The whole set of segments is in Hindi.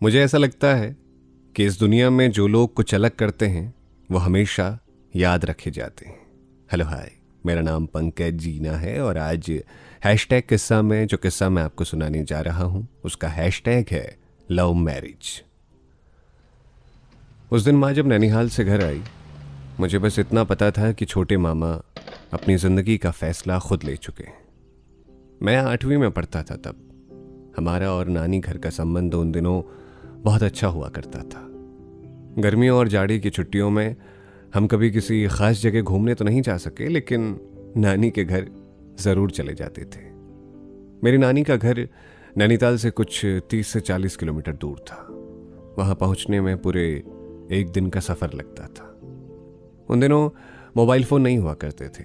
मुझे ऐसा लगता है कि इस दुनिया में जो लोग कुछ अलग करते हैं वो हमेशा याद रखे जाते हैं। हेलो हाय, मेरा नाम पंकज जीना है और आज हैशटैग किस्सा में जो किस्सा मैं आपको सुनाने जा रहा हूं उसका हैशटैग है लव मैरिज। उस दिन माँ जब नैनीहाल से घर आई, मुझे बस इतना पता था कि छोटे मामा अपनी ज़िंदगी का फैसला खुद ले चुके हैं। मैं 8वीं में पढ़ता था तब। हमारा और नानी घर का संबंध उन दिनों बहुत अच्छा हुआ करता था। गर्मियों और जाड़े की छुट्टियों में हम कभी किसी ख़ास जगह घूमने तो नहीं जा सके, लेकिन नानी के घर ज़रूर चले जाते थे। मेरी नानी का घर नैनीताल से कुछ 30 से 40 किलोमीटर दूर था। वहाँ पहुँचने में पूरे एक दिन का सफ़र लगता था। उन दिनों मोबाइल फ़ोन नहीं हुआ करते थे।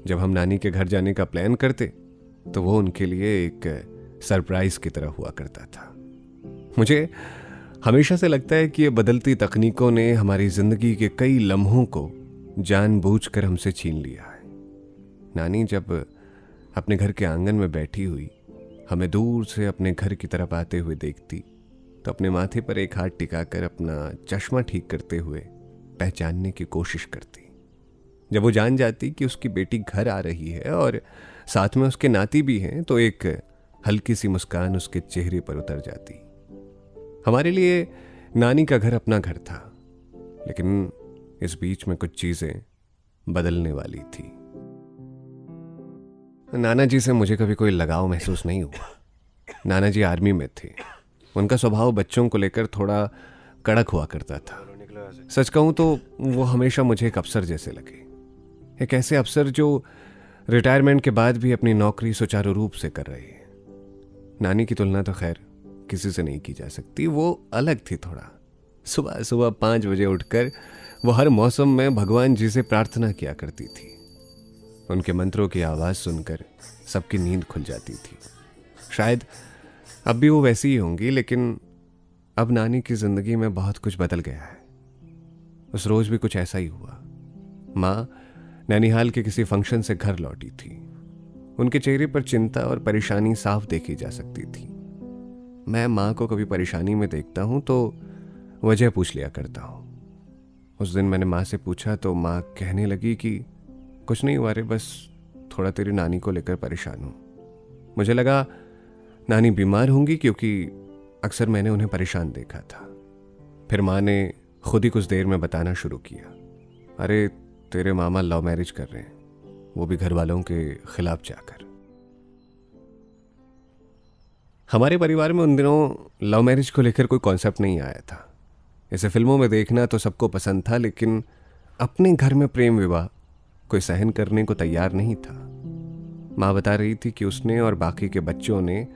जब हम नानी के घर जाने का प्लान करते तो वो उनके लिए एक सरप्राइज़ की तरह हुआ करता था। मुझे हमेशा से लगता है कि ये बदलती तकनीकों ने हमारी ज़िंदगी के कई लम्हों को जानबूझकर हमसे छीन लिया है। नानी जब अपने घर के आंगन में बैठी हुई हमें दूर से अपने घर की तरफ आते हुए देखती तो अपने माथे पर एक हाथ टिकाकर अपना चश्मा ठीक करते हुए पहचानने की कोशिश करती। जब वो जान जाती कि उसकी बेटी घर आ रही है और साथ में उसके नाती भी हैं तो एक हल्की सी मुस्कान उसके चेहरे पर उतर जाती। हमारे लिए नानी का घर अपना घर था, लेकिन इस बीच में कुछ चीजें बदलने वाली थी। नाना जी से मुझे कभी कोई लगाव महसूस नहीं हुआ। नाना जी आर्मी में थे। उनका स्वभाव बच्चों को लेकर थोड़ा कड़क हुआ करता था। सच कहूं तो वो हमेशा मुझे एक अफसर जैसे लगे, एक ऐसे अफसर जो रिटायरमेंट के बाद भी अपनी नौकरी सुचारू रूप से कर रहे हैं। नानी की तुलना तो खैर किसी से नहीं की जा सकती। वो अलग थी थोड़ा। सुबह सुबह 5 बजे उठकर वो हर मौसम में भगवान जी से प्रार्थना किया करती थी। उनके मंत्रों की आवाज़ सुनकर सबकी नींद खुल जाती थी। शायद अब भी वो वैसी ही होंगी, लेकिन अब नानी की ज़िंदगी में बहुत कुछ बदल गया है। उस रोज़ भी कुछ ऐसा ही हुआ। माँ नैनीहाल के किसी फंक्शन से घर लौटी थी। उनके चेहरे पर चिंता और परेशानी साफ देखी जा सकती थी। मैं माँ को कभी परेशानी में देखता हूँ तो वजह पूछ लिया करता हूँ। उस दिन मैंने माँ से पूछा तो माँ कहने लगी कि कुछ नहीं हुआ रे, बस थोड़ा तेरी नानी को लेकर परेशान हूँ। मुझे लगा नानी बीमार होंगी, क्योंकि अक्सर मैंने उन्हें परेशान देखा था। फिर माँ ने खुद ही कुछ देर में बताना शुरू किया, अरे तेरे मामा लव मैरिज कर रहे हैं, वो भी घर वालों के खिलाफ जाकर। हमारे परिवार में उन दिनों लव मैरिज को लेकर कोई कॉन्सेप्ट नहीं आया था। इसे फिल्मों में देखना तो सबको पसंद था, लेकिन अपने घर में प्रेम विवाह कोई सहन करने को तैयार नहीं था। माँ बता रही थी कि उसने और बाकी के बच्चों ने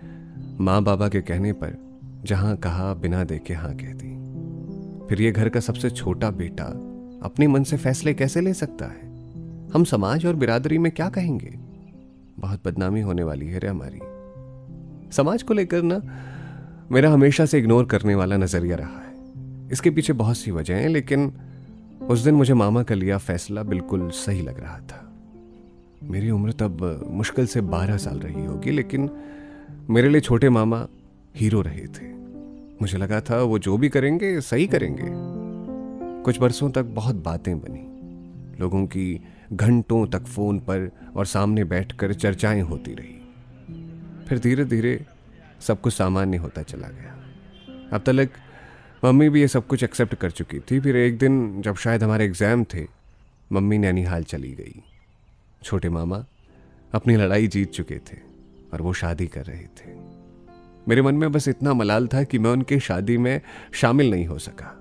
माँ बाबा के कहने पर जहां कहा बिना देखे हाँ कह दी। फिर ये घर का सबसे छोटा बेटा अपने मन से फैसले कैसे ले सकता है? हम समाज और बिरादरी में क्या कहेंगे? बहुत बदनामी होने वाली है रे हमारी। समाज को लेकर ना मेरा हमेशा से इग्नोर करने वाला नजरिया रहा है। इसके पीछे बहुत सी वजह हैं, लेकिन उस दिन मुझे मामा का लिया फैसला बिल्कुल सही लग रहा था। मेरी उम्र तब मुश्किल से 12 साल रही होगी, लेकिन मेरे लिए छोटे मामा हीरो रहे थे। मुझे लगा था वो जो भी करेंगे सही करेंगे। कुछ बरसों तक बहुत बातें बनी। लोगों की घंटों तक फोन पर और सामने बैठकर चर्चाएं होती रही। फिर धीरे धीरे सब कुछ सामान्य होता चला गया। अब तक मम्मी भी ये सब कुछ एक्सेप्ट कर चुकी थी। फिर एक दिन जब शायद हमारे एग्जाम थे, मम्मी नैनीहाल चली गई। छोटे मामा अपनी लड़ाई जीत चुके थे और वो शादी कर रहे थे। मेरे मन में बस इतना मलाल था कि मैं उनके शादी में शामिल नहीं हो सका।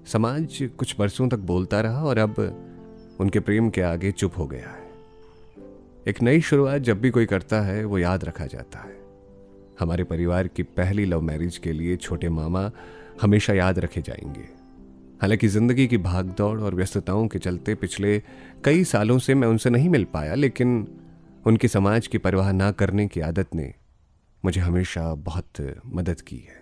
समाज कुछ बरसों तक बोलता रहा और अब उनके प्रेम के आगे चुप हो गया है। एक नई शुरुआत जब भी कोई करता है वो याद रखा जाता है। हमारे परिवार की पहली लव मैरिज के लिए छोटे मामा हमेशा याद रखे जाएंगे। हालांकि जिंदगी की भागदौड़ और व्यस्तताओं के चलते पिछले कई सालों से मैं उनसे नहीं मिल पाया, लेकिन उनकी समाज की परवाह ना करने की आदत ने मुझे हमेशा बहुत मदद की है।